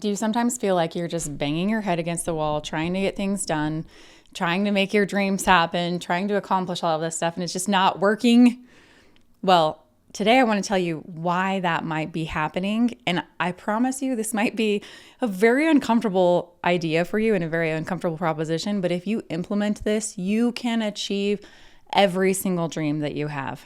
Do you sometimes feel like you're just banging your head against the wall, trying to get things done, trying to make your dreams happen, trying to accomplish all of this stuff, and it's just not working? Well, today I want to tell you why that might be happening. And I promise you, this might be a very uncomfortable idea for you and a very uncomfortable proposition. But if you implement this, you can achieve every single dream that you have.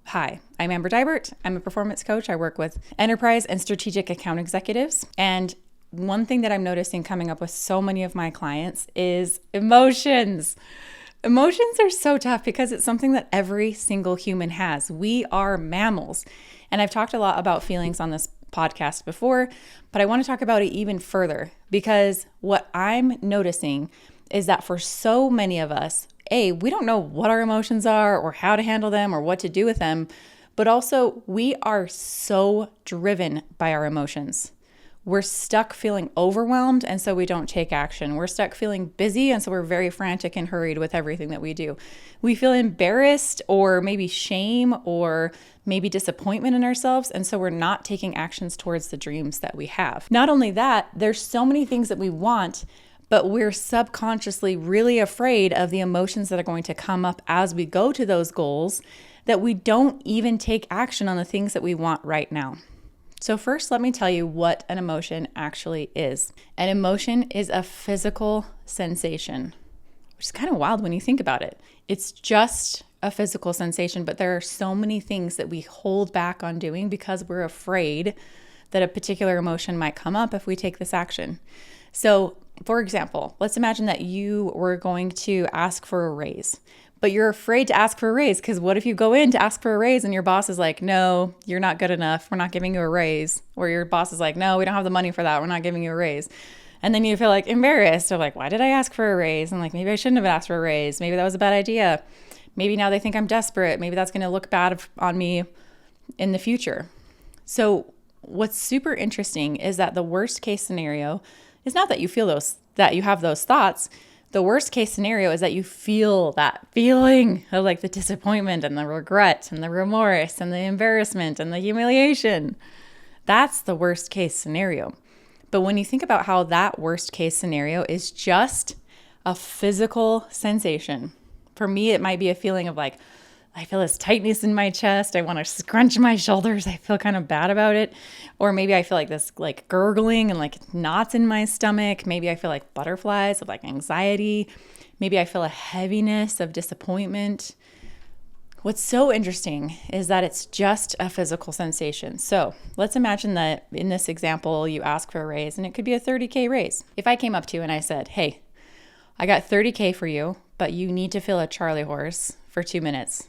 Hi, I'm Deibert. I'm a performance coach. I work with enterprise and strategic account executives. And one thing that I'm noticing coming up with so many of my clients is emotions. Emotions are so tough because it's something that every single human has. We are mammals. And I've talked a lot about feelings on this podcast before, but I want to talk about it even further because what I'm noticing is that for so many of us, we don't know what our emotions are or how to handle them or what to do with them, but also we are so driven by our emotions. We're stuck feeling overwhelmed, and so we don't take action. We're stuck feeling busy, and so we're very frantic and hurried with everything that we do. We feel embarrassed or maybe shame or maybe disappointment in ourselves, and so we're not taking actions towards the dreams that we have. Not only that, there's so many things that we want, but we're subconsciously really afraid of the emotions that are going to come up as we go to those goals that we don't even take action on the things that we want right now. So first, let me tell you what an emotion actually is. An emotion is a physical sensation, which is kind of wild when you think about it. It's just a physical sensation, but there are so many things that we hold back on doing because we're afraid that a particular emotion might come up if we take this action. So, for example, let's imagine that you were going to ask for a raise, but you're afraid to ask for a raise because what if you go in to ask for a raise and your boss is like, no, you're not good enough. We're not giving you a raise. Or your boss is like, no, we don't have the money for that. We're not giving you a raise. And then you feel like embarrassed or like, why did I ask for a raise? And like, maybe I shouldn't have asked for a raise. Maybe that was a bad idea. Maybe now they think I'm desperate. Maybe that's going to look bad on me in the future. So what's super interesting is that the worst case scenario is not that you feel that you have those thoughts. The worst case scenario is that you feel that feeling of like the disappointment and the regret and the remorse and the embarrassment and the humiliation. That's the worst case scenario. But when you think about how that worst case scenario is just a physical sensation, for me, it might be a feeling of like, I feel this tightness in my chest. I want to scrunch my shoulders. I feel kind of bad about it. Or maybe I feel like this like gurgling and like knots in my stomach. Maybe I feel like butterflies of like anxiety. Maybe I feel a heaviness of disappointment. What's so interesting is that it's just a physical sensation. So let's imagine that in this example, you ask for a raise and it could be a $30K raise. If I came up to you and I said, hey, I got $30K for you, but you need to fill a Charley Horse for 2 minutes.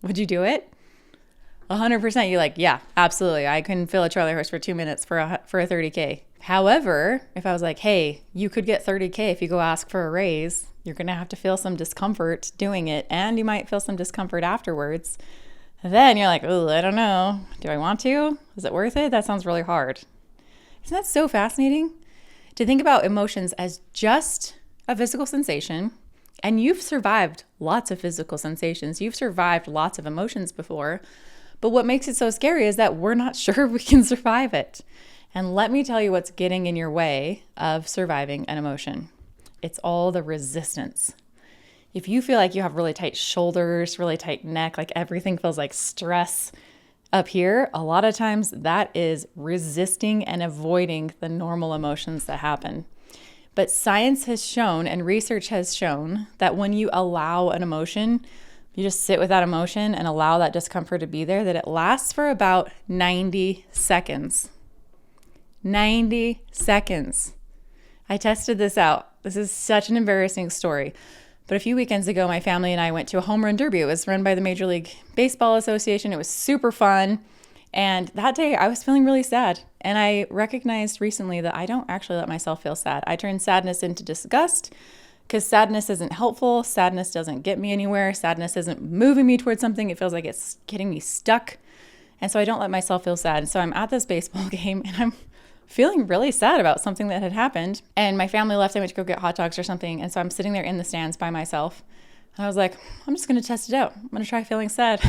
Would you do it? 100%. You're like, yeah, absolutely. I can fill a Charley Horse for 2 minutes for a $30K. However, if I was like, hey, you could get $30K if you go ask for a raise, you're going to have to feel some discomfort doing it. And you might feel some discomfort afterwards. Then you're like, oh, I don't know. Do I want to? Is it worth it? That sounds really hard. Isn't that so fascinating? To think about emotions as just a physical sensation. And you've survived lots of physical sensations. You've survived lots of emotions before. But what makes it so scary is that we're not sure we can survive it. And let me tell you what's getting in your way of surviving an emotion. It's all the resistance. If you feel like you have really tight shoulders, really tight neck, like everything feels like stress up here, a lot of times that is resisting and avoiding the normal emotions that happen. But science has shown and research has shown that when you allow an emotion, you just sit with that emotion and allow that discomfort to be there, that it lasts for about 90 seconds. 90 seconds. I tested this out. This is such an embarrassing story. But a few weekends ago, my family and I went to a home run derby. It was run by the Major League Baseball Association. It was super fun. And that day I was feeling really sad. And I recognized recently that I don't actually let myself feel sad. I turn sadness into disgust because sadness isn't helpful. Sadness doesn't get me anywhere. Sadness isn't moving me towards something. It feels like it's getting me stuck. And so I don't let myself feel sad. So I'm at this baseball game and I'm feeling really sad about something that had happened. And my family left. I went to go get hot dogs or something. And so I'm sitting there in the stands by myself. And I was like, I'm just going to test it out. I'm going to try feeling sad.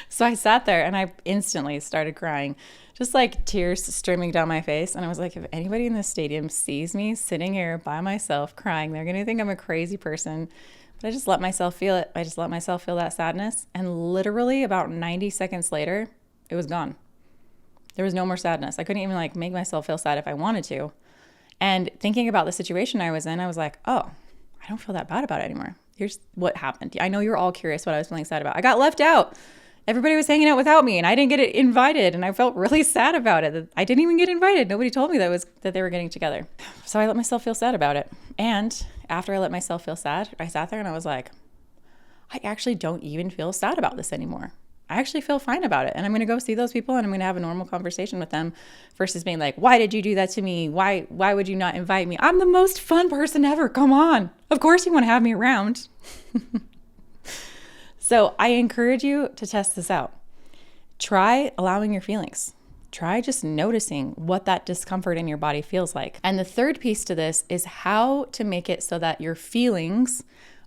So So I sat there and I instantly started crying, just like tears streaming down my face. And I was like, if anybody in this stadium sees me sitting here by myself crying, they're going to think I'm a crazy person. But I just let myself feel it. I just let myself feel that sadness. And literally about 90 seconds later, it was gone. There was no more sadness. I couldn't even like make myself feel sad if I wanted to. And thinking about the situation I was in, I was like, oh, I don't feel that bad about it anymore. Here's what happened. I know you're all curious what I was feeling sad about. I got left out. Everybody was hanging out without me and I didn't get invited, and I felt really sad about it. I didn't even get invited. Nobody told me that they were getting together. So I let myself feel sad about it. And after I let myself feel sad, I sat there and I was like, I actually don't even feel sad about this anymore. I actually feel fine about it. And I'm going to go see those people and I'm going to have a normal conversation with them versus being like, why did you do that to me? Why would you not invite me? I'm the most fun person ever. Come on. Of course you want to have me around. So I encourage you to test this out. Try allowing your feelings. Try just noticing what that discomfort in your body feels like. And the third piece to this is how to make it so that your feelings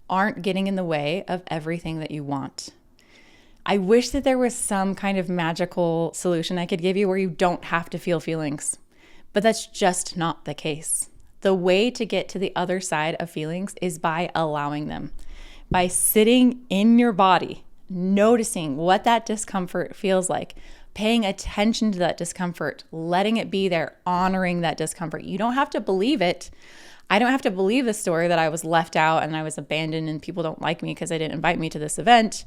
aren't getting in the way of everything that you want. I wish that there was some kind of magical solution I could give you where you don't have to feel feelings, but that's just not the case. The way to get to the other side of feelings is by allowing them. By sitting in your body, noticing what that discomfort feels like, paying attention to that discomfort, letting it be there, honoring that discomfort. You don't have to believe it. I don't have to believe the story that I was left out and I was abandoned and people don't like me because they didn't invite me to this event.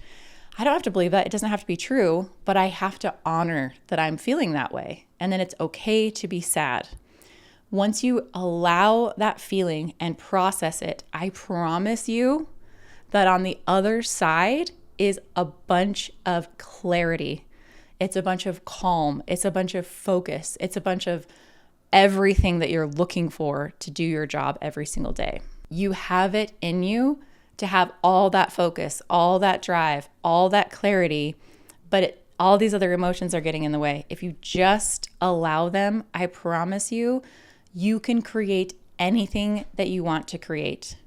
I don't have to believe that. It doesn't have to be true, but I have to honor that I'm feeling that way. And then it's okay to be sad. Once you allow that feeling and process it, I promise you that on the other side is a bunch of clarity. It's a bunch of calm. It's a bunch of focus. It's a bunch of everything that you're looking for to do your job every single day. You have it in you to have all that focus, all that drive, all that clarity, but all these other emotions are getting in the way. If you just allow them, I promise you, you can create anything that you want to create.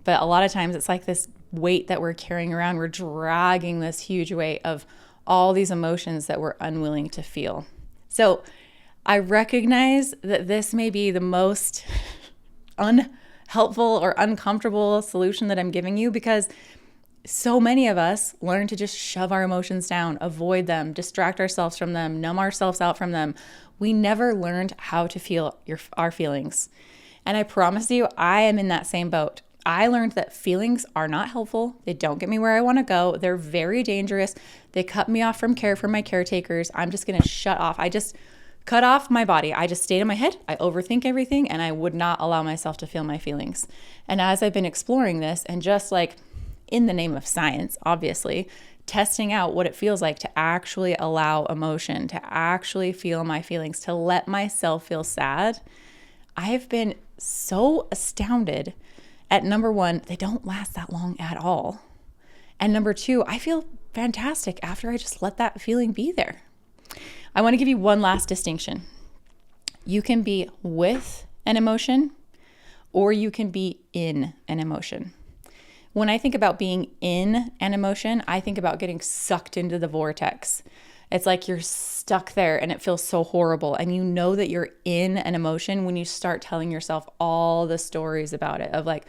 But a lot of times it's like this weight that we're carrying around. We're dragging this huge weight of all these emotions that we're unwilling to feel. So I recognize that this may be the most unhelpful or uncomfortable solution that I'm giving you, because so many of us learn to just shove our emotions down, avoid them, distract ourselves from them, numb ourselves out from them. We never learned how to feel our feelings. And I promise you, I am in that same boat. I learned that feelings are not helpful. They don't get me where I want to go. They're very dangerous. They cut me off from care for my caretakers. I'm just going to shut off. I just cut off my body. I just stayed in my head. I overthink everything and I would not allow myself to feel my feelings. And as I've been exploring this and just like in the name of science, obviously, testing out what it feels like to actually allow emotion, to actually feel my feelings, to let myself feel sad, I have been so astounded at number one, they don't last that long at all. And number two, I feel fantastic after I just let that feeling be there. I want to give you one last distinction. You can be with an emotion or you can be in an emotion. When I think about being in an emotion, I think about getting sucked into the vortex. It's like you're stuck there and it feels so horrible. And you know that you're in an emotion when you start telling yourself all the stories about it of like,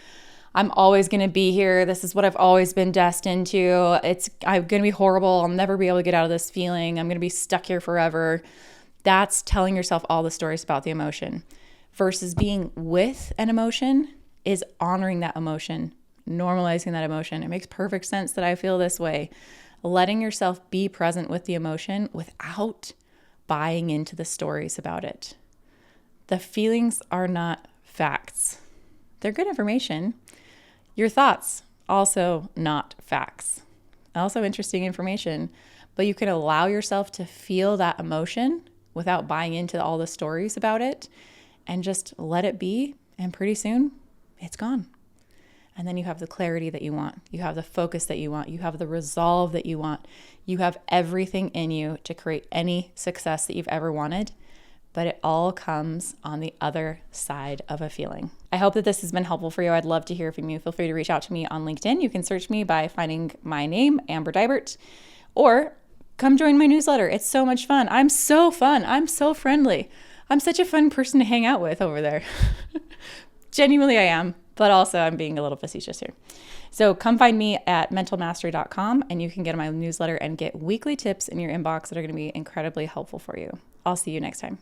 I'm always going to be here. This is what I've always been destined to. I'm going to be horrible. I'll never be able to get out of this feeling. I'm going to be stuck here forever. That's telling yourself all the stories about the emotion. Versus being with an emotion is honoring that emotion, normalizing that emotion. It makes perfect sense that I feel this way. Letting yourself be present with the emotion without buying into the stories about it. The feelings are not facts. They're good information. Your thoughts, also not facts. Also interesting information, but you can allow yourself to feel that emotion without buying into all the stories about it and just let it be. And pretty soon it's gone. And then you have the clarity that you want. You have the focus that you want. You have the resolve that you want. You have everything in you to create any success that you've ever wanted. But it all comes on the other side of a feeling. I hope that this has been helpful for you. I'd love to hear from you. Feel free to reach out to me on LinkedIn. You can search me by finding my name, Amber Deibert, or come join my newsletter. It's so much fun. I'm so fun. I'm so friendly. I'm such a fun person to hang out with over there. Genuinely I am, but also I'm being a little facetious here. So come find me at mentalmastery.com and you can get my newsletter and get weekly tips in your inbox that are going to be incredibly helpful for you. I'll see you next time.